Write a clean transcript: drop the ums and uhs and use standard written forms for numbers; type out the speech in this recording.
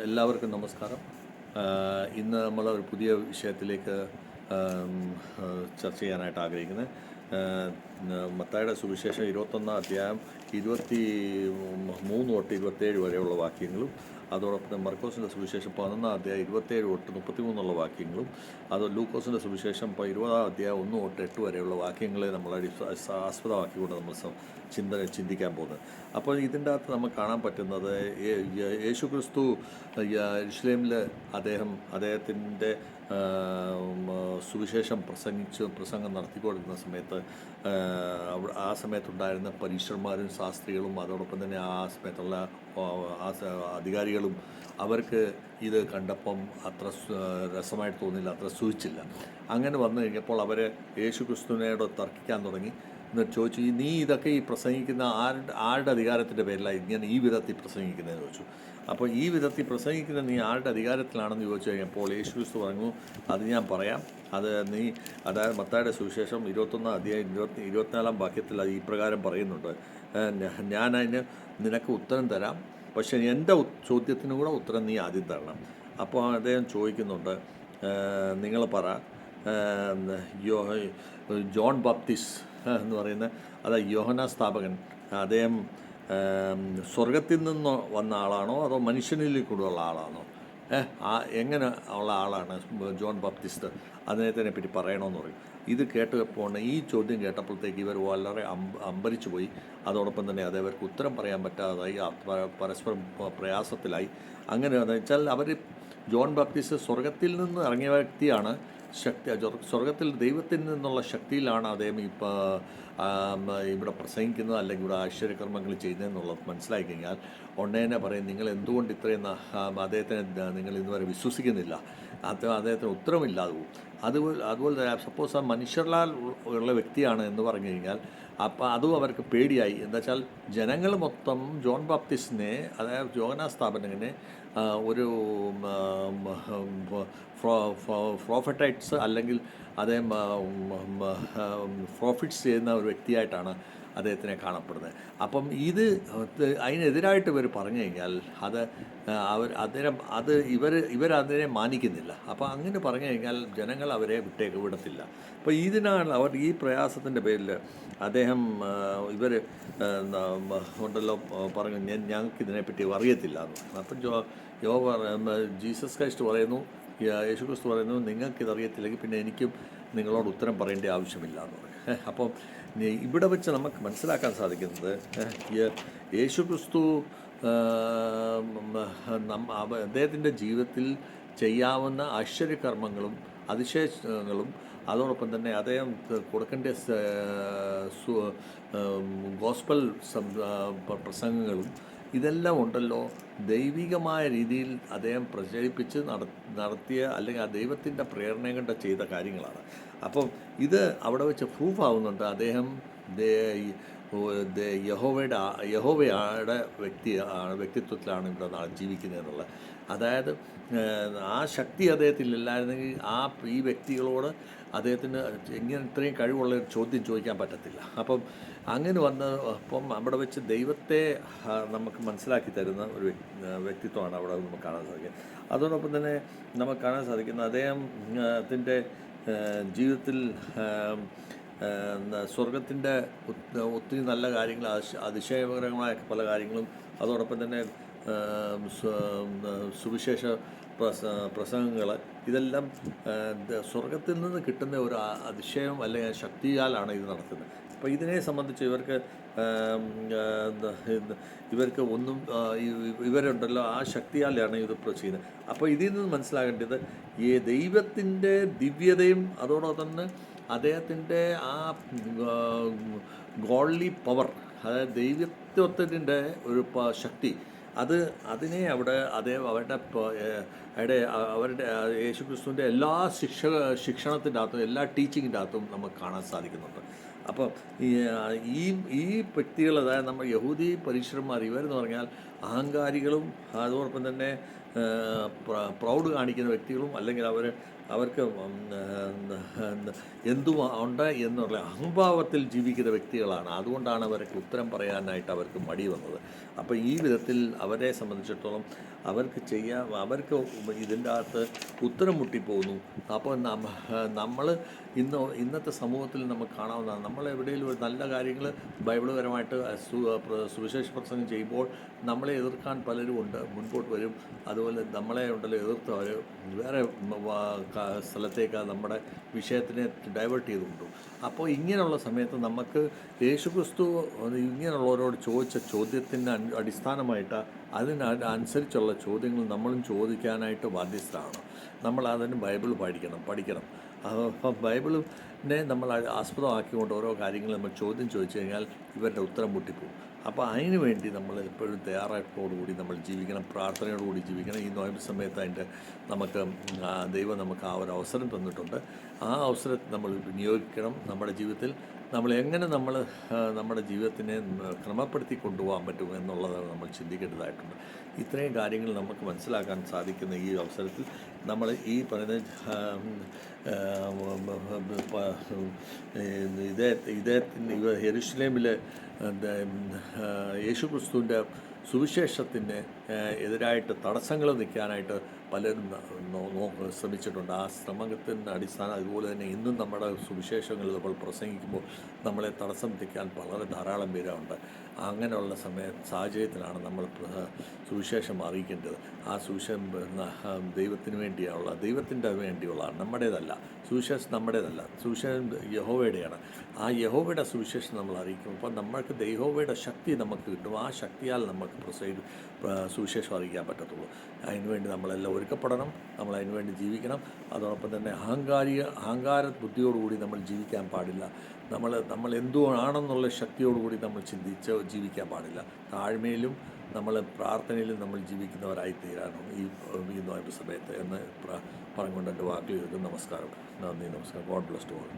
എല്ലാവർക്കും നമസ്കാരം. ഇന്ന് നമ്മൾ ഒരു പുതിയ വിഷയത്തിലേക്ക് ആം, ചർച്ച ചെയ്യാനായിട്ട് ആഗ്രഹിക്കുന്നത് മത്തായിയുടെ സുവിശേഷം 21 അധ്യായം 23 തൊട്ട് 27 വരെയുള്ള വാക്യങ്ങളും, അതോടൊപ്പം തന്നെ മർക്കോസിൻ്റെ സുവിശേഷം 11 അധ്യായം 27 തൊട്ട് 33 വാക്യങ്ങളും, അത് ലൂക്കോസിൻ്റെ സുവിശേഷം 20 അധ്യായം 1 തൊട്ട് 8 വരെയുള്ള വാക്യങ്ങളെ നമ്മൾ ആസ്പദമാക്കിക്കൊണ്ട് നമ്മൾ ചിന്തിക്കാൻ പോകുന്നത്. അപ്പോൾ ഇതിൻ്റെ അകത്ത് നമുക്ക് കാണാൻ പറ്റുന്നത് യേശു ക്രിസ്തു യെരുശലേമിൽ അദ്ദേഹത്തിൻ്റെ സുവിശേഷം പ്രസംഗം നടത്തിക്കൊണ്ടിരുന്ന സമയത്ത് ആ സമയത്തുണ്ടായിരുന്ന പരീശന്മാരും ശാസ്ത്രികളും, അതോടൊപ്പം തന്നെ ആ സമയത്തുള്ള അധികാരികളും, അവർക്ക് ഇത് കണ്ടപ്പം അത്ര രസമായിട്ട് തോന്നിയില്ല, അത്ര സൂചിച്ചില്ല. അങ്ങനെ വന്നു കഴിഞ്ഞപ്പോൾ അവർ യേശു ക്രിസ്തുവിനോട് തർക്കിക്കാൻ തുടങ്ങി. എന്നിട്ട് ചോദിച്ചു, നീ ഇതൊക്കെ ഈ പ്രസംഗിക്കുന്ന ആരുടെ അധികാരത്തിൻ്റെ പേരിലാണ് ഇങ്ങനെ ഈ വിധത്തിൽ പ്രസംഗിക്കുന്നതെന്ന് ചോദിച്ചു. അപ്പോൾ ഈ വിധത്തിൽ പ്രസംഗിക്കുന്ന നീ ആരുടെ അധികാരത്തിലാണെന്ന് ചോദിച്ചു കഴിഞ്ഞപ്പോൾ യേശു ക്രിസ്തു പറഞ്ഞു, അത് ഞാൻ പറയാം. അതായത് മത്തായിയുടെ സുവിശേഷം 21 അധ്യായം 24 വാക്യത്തിൽ അത് ഈ പ്രകാരം പറയുന്നുണ്ട്. ഞാനതിന് നിനക്ക് ഉത്തരം തരാം, പക്ഷേ എൻ്റെ ചോദ്യത്തിന് കൂടെ ഉത്തരം നീ ആദ്യം തരണം. അപ്പോൾ അദ്ദേഹം ചോദിക്കുന്നുണ്ട്, നിങ്ങൾ പറ, ജോൺ ബാപ്റ്റിസ്റ്റ് എന്ന് പറയുന്ന യോഹന്നാ സ്ഥാപകൻ, അദ്ദേഹം സ്വർഗത്തിൽ നിന്ന് വന്ന ആളാണോ അതോ മനുഷ്യനിൽ കൂടെയുള്ള ആളാണോ? എങ്ങനെ ഉള്ള ആളാണ് ജോൺ ബാപ്റ്റിസ്റ്റ്? അതിനെ പറ്റി പറയണമെന്ന് പറയും. ഇത് കേട്ടപ്പോൾ, ഈ ചോദ്യം കേട്ടപ്പോഴത്തേക്ക് ഇവർ വളരെ അമ്പരിച്ചു പോയി. അതോടൊപ്പം തന്നെ അതവർക്ക് ഉത്തരം പറയാൻ പറ്റാതായി, പരസ്പരം പ്രയാസത്തിലായി. അങ്ങനെ എന്ന് വെച്ചാൽ അവർ ജോൺ ബാപ്റ്റിസ്റ്റ് സ്വർഗത്തിൽ നിന്ന് ഇറങ്ങിയ വ്യക്തിയാണ്, സ്വർഗത്തിൽ ദൈവത്തിൽ നിന്നുള്ള ശക്തിയിലാണ് അദ്ദേഹം ഇവിടെ പ്രസംഗിക്കുന്നത്, അല്ലെങ്കിൽ ഇവിടെ ആശ്ചര്യകർമ്മങ്ങൾ ചെയ്യുന്നതെന്നുള്ളത് മനസ്സിലാക്കി കഴിഞ്ഞാൽ ഉടനെ പറയും, നിങ്ങൾ എന്തുകൊണ്ട് ഇത്രയും അദ്ദേഹത്തിനെ നിങ്ങൾ ഇന്നുവരെ വിശ്വസിക്കുന്നില്ല, അദ്ദേഹത്തിന് ഉത്തരമില്ലാതെ പോകും. അതുപോലെ സപ്പോസ് ആ മനുഷ്യர்களാൽ ഉള്ള വ്യക്തിയാണ് എന്ന് പറഞ്ഞു കഴിഞ്ഞാൽ അപ്പോൾ അതും അവർക്ക് പേടിയായി. എന്താ വെച്ചാൽ ജനങ്ങൾ മൊത്തം ജോൺ ബാപ്റ്റിസ്റ്റിനെ, അതായത് യോഹന്നാ സ്ഥാപകനെ ഒരു പ്രോഫറ്റൈറ്റ്സ് അല്ലെങ്കിൽ അദ്ദേഹം പ്രോഫിറ്റ്സ് ചെയ്യുന്ന ഒരു വ്യക്തിയായിട്ടാണ് അദ്ദേഹത്തിനെ കാണപ്പെടുന്നത്. അപ്പം അതിനെതിരായിട്ട് ഇവർ പറഞ്ഞു കഴിഞ്ഞാൽ ഇവരതിനെ മാനിക്കുന്നില്ല. അപ്പോൾ അങ്ങനെ പറഞ്ഞു കഴിഞ്ഞാൽ ജനങ്ങൾ അവരെ വിടത്തില്ല. അപ്പോൾ ഇതിനാണ് അവർ ഈ പ്രയാസത്തിൻ്റെ പേരിൽ അദ്ദേഹം ഉണ്ടല്ലോ പറഞ്ഞു, ഞങ്ങൾക്ക് ഇതിനെപ്പറ്റി അറിയത്തില്ല എന്ന്. അപ്പം ജീസസ് ക്രൈസ്റ്റ് പറയുന്നു, യേശു ക്രിസ്തു പറയുന്നു, നിങ്ങൾക്കിതറിയത്തില്ലെങ്കിൽ പിന്നെ എനിക്കും നിങ്ങളോട് ഉത്തരം പറയേണ്ട ആവശ്യമില്ല എന്ന് പറയും. അപ്പം ഇവിടെ വെച്ച് നമുക്ക് മനസ്സിലാക്കാൻ സാധിക്കുന്നത്, യേശു ക്രിസ്തു അദ്ദേഹത്തിൻ്റെ ജീവിതത്തിൽ ചെയ്യാവുന്ന ആശ്ചര്യകർമ്മങ്ങളും അതിശയങ്ങളും, അതോടൊപ്പം തന്നെ അദ്ദേഹം കൊടുക്കേണ്ട ഗോസ്പൽ പ്രസംഗങ്ങളും, ഇതെല്ലാം ഉണ്ടല്ലോ ദൈവികമായ രീതിയിൽ അദ്ദേഹം പ്രചരിപ്പിച്ച് നടത്തിയ, അല്ലെങ്കിൽ ആ ദൈവത്തിൻ്റെ പ്രേരണ കൊണ്ട് ചെയ്ത കാര്യങ്ങളാണ്. അപ്പം ഇത് അവിടെ വെച്ച് പ്രൂഫ് ആവുന്നുണ്ട് അദ്ദേഹം യഹോവയുടെ വ്യക്തിത്വത്തിലാണ് ഇവിടെ ജീവിക്കുന്നതെന്നുള്ളത്. അതായത് ആ ശക്തി അദ്ദേഹത്തിലില്ലായിരുന്നെങ്കിൽ ഈ വ്യക്തികളോട് അദ്ദേഹത്തിന് എങ്ങനെ ഇത്രയും കഴിവുള്ള ഒരു ചോദ്യം ചോദിക്കാൻ പറ്റത്തില്ല. അപ്പം അങ്ങനെ അപ്പം അവിടെ വെച്ച് ദൈവത്തെ നമുക്ക് മനസ്സിലാക്കി തരുന്ന ഒരു വ്യക്തിത്വമാണ് അവിടെ നമുക്ക് കാണാൻ സാധിക്കുന്നത്. അതോടൊപ്പം തന്നെ നമുക്ക് കാണാൻ സാധിക്കുന്ന അദ്ദേഹത്തിൻ്റെ ജീവിതത്തിൽ സ്വർഗത്തിൻ്റെ ഒത്തിരി നല്ല കാര്യങ്ങൾ, അതിശയകരമായ പല കാര്യങ്ങളും, അതോടൊപ്പം തന്നെ സുവിശേഷ പ്രസംഗങ്ങൾ, ഇതെല്ലാം സ്വർഗത്തിൽ നിന്ന് കിട്ടുന്ന ഒരു അതിശയം അല്ലെങ്കിൽ ശക്തിയാലാണ് ഇത് നടത്തുന്നത്. അപ്പോൾ ഇതിനെ സംബന്ധിച്ച് ഇവർക്ക് ഒന്നും ഇവരുണ്ടല്ലോ ആ ശക്തിയാലാണ് ഇത് ചെയ്യുന്നത്. അപ്പോൾ ഇതിൽ നിന്ന് മനസ്സിലാക്കേണ്ടത് ഈ ദൈവത്തിൻ്റെ ദിവ്യതയും, അതോടൊപ്പം തന്നെ അദ്ദേഹത്തിൻ്റെ ആ ഗോഡ്ലി പവർ, അതായത് ദൈവത്വത്തിൻ്റെ ഒരു ശക്തി, അതിനെ അവരുടെ യേശു ക്രിസ്തുവിൻ്റെ എല്ലാ ശിക്ഷണത്തിൻ്റെ അകത്തും, എല്ലാ ടീച്ചിങ്ങിൻ്റെ അകത്തും നമുക്ക് കാണാൻ സാധിക്കുന്നുണ്ട്. അപ്പം ഈ വ്യക്തികൾ, അതായത് നമ്മൾ യഹൂദി പരീശന്മാർ, ഇവരെന്ന് പറഞ്ഞാൽ അഹങ്കാരികളും, അതോടൊപ്പം തന്നെ പ്രൗഡ് കാണിക്കുന്ന വ്യക്തികളും, അല്ലെങ്കിൽ അവർ അവർക്ക് എന്തും ഉണ്ട് എന്നുള്ള അഹംഭാവത്തിൽ ജീവിക്കുന്ന വ്യക്തികളാണ്. അതുകൊണ്ടാണ് അവർക്ക് ഉത്തരം പറയാനായിട്ട് അവർക്ക് മടി വന്നത്. അപ്പോൾ ഈ വിധത്തിൽ അവരെ സംബന്ധിച്ചിടത്തോളം അവർക്ക് ഇതിൻ്റെ അകത്ത് ഉത്തരം മുട്ടിപ്പോകുന്നു. അപ്പോൾ നമ്മൾ ഇന്നത്തെ സമൂഹത്തിൽ നമുക്ക് കാണാവുന്നതാണ്. നമ്മൾ എവിടെയെങ്കിലും ഒരു നല്ല കാര്യങ്ങൾ ബൈബിൾപരമായിട്ട് സുവിശേഷ പ്രസംഗം ചെയ്യുമ്പോൾ നമ്മളെ എതിർക്കാൻ പലരും ഉണ്ട്, മുൻപോട്ട് വരും. അതുപോലെ നമ്മളെ ഉണ്ടല്ലോ എതിർത്ത് അവർ വേറെ സ്ഥലത്തേക്ക് നമ്മുടെ വിഷയത്തിനെ ഡൈവേർട്ട് ചെയ്ത് കൊണ്ടു. അപ്പോൾ ഇങ്ങനെയുള്ള സമയത്ത് നമുക്ക് യേശുക്രിസ്തു ഇങ്ങനെയുള്ളവരോട് ചോദിച്ച ചോദ്യത്തിന് അടിസ്ഥാനമായിട്ട് അതിനനുസരിച്ചുള്ള ചോദ്യങ്ങൾ നമ്മളും ചോദിക്കാനായിട്ട് ബാധ്യസ്ഥരാണ്. നമ്മൾ അതിന് ബൈബിൾ പഠിക്കണം. അപ്പം ബൈബിളിനെ നമ്മൾ ആസ്പദമാക്കിക്കൊണ്ട് ഓരോ കാര്യങ്ങൾ നമ്മൾ ചോദ്യം ചോദിച്ചു കഴിഞ്ഞാൽ ഇവരുടെ ഉത്തരം മുട്ടിപ്പോകും. അപ്പോൾ അതിന് വേണ്ടി നമ്മൾ എപ്പോഴും തയ്യാറെടുപ്പോടുകൂടി നമ്മൾ ജീവിക്കണം, പ്രാർത്ഥനയോടുകൂടി ജീവിക്കണം. ഈ നോയമ്പ് സമയത്ത് ദൈവം നമുക്ക് ആ ഒരു അവസരം തന്നിട്ടുണ്ട്. ആ അവസരത്തെ നമ്മൾ വിനിയോഗിക്കണം. നമ്മുടെ ജീവിതത്തിൽ നമ്മുടെ ജീവിതത്തിനെ ക്രമപ്പെടുത്തി കൊണ്ടുപോകാൻ പറ്റും എന്നുള്ളത് നമ്മൾ ചിന്തിക്കേണ്ടതായിട്ടുണ്ട്. ഇത്രയും കാര്യങ്ങൾ നമുക്ക് മനസ്സിലാക്കാൻ സാധിക്കുന്ന ഈ അവസരത്തിൽ നമ്മൾ ഈ പറയുന്ന യെരുശലേമിൽ യേശുക്രിസ്തുവിൻ്റെ സുവിശേഷത്തിന് എതിരായിട്ട് തടസ്സങ്ങൾ നിൽക്കാനായിട്ട് പലരും ശ്രമിച്ചിട്ടുണ്ട്. ആ ശ്രമത്തിൻ്റെ അടിസ്ഥാനം അതുപോലെ തന്നെ ഇന്നും നമ്മുടെ സുവിശേഷങ്ങൾ നമ്മൾ പ്രസംഗിക്കുമ്പോൾ നമ്മളെ തടസ്സം നിൽക്കാൻ ധാരാളം പേരുണ്ട്. അങ്ങനെയുള്ള സാഹചര്യത്തിലാണ് നമ്മൾ സുവിശേഷം അറിയിക്കേണ്ടത്. ആ സുവിശേഷം ദൈവത്തിന് വേണ്ടിയുള്ളതാണ്, നമ്മുടേതല്ല. സുവിശേഷം നമ്മുടേതല്ല, സുവിശേഷം യഹോവയുടെയാണ്. ആ യഹോവയുടെ സുവിശേഷം നമ്മൾ അറിയിക്കും. അപ്പോൾ നമ്മൾക്ക് യഹോവയുടെ ശക്തി നമുക്ക് കിട്ടും. ആ ശക്തിയാൽ നമുക്ക് സുവിശേഷം അറിയിക്കാൻ പറ്റത്തുള്ളൂ. അതിനുവേണ്ടി നമ്മളെല്ലാം ഒരുക്കപ്പെടണം, നമ്മൾ അതിനുവേണ്ടി ജീവിക്കണം. അതോടൊപ്പം തന്നെ അഹങ്കാര ബുദ്ധിയോടുകൂടി നമ്മൾ ജീവിക്കാൻ പാടില്ല. നമ്മൾ എന്തുവാണെന്നുള്ള ശക്തിയോടുകൂടി നമ്മൾ ജീവിക്കാൻ പാടില്ല. താഴ്മയിലും നമ്മൾ പ്രാർത്ഥനയിലും നമ്മൾ ജീവിക്കുന്നവരായി തീരാനും ഈ നോയമ്പ് സമയത്ത് എന്ന് പറഞ്ഞുകൊണ്ട് എൻ്റെ വാക്കുകൾ നമസ്കാരം. നന്ദി, നമസ്കാരം. God bless to all.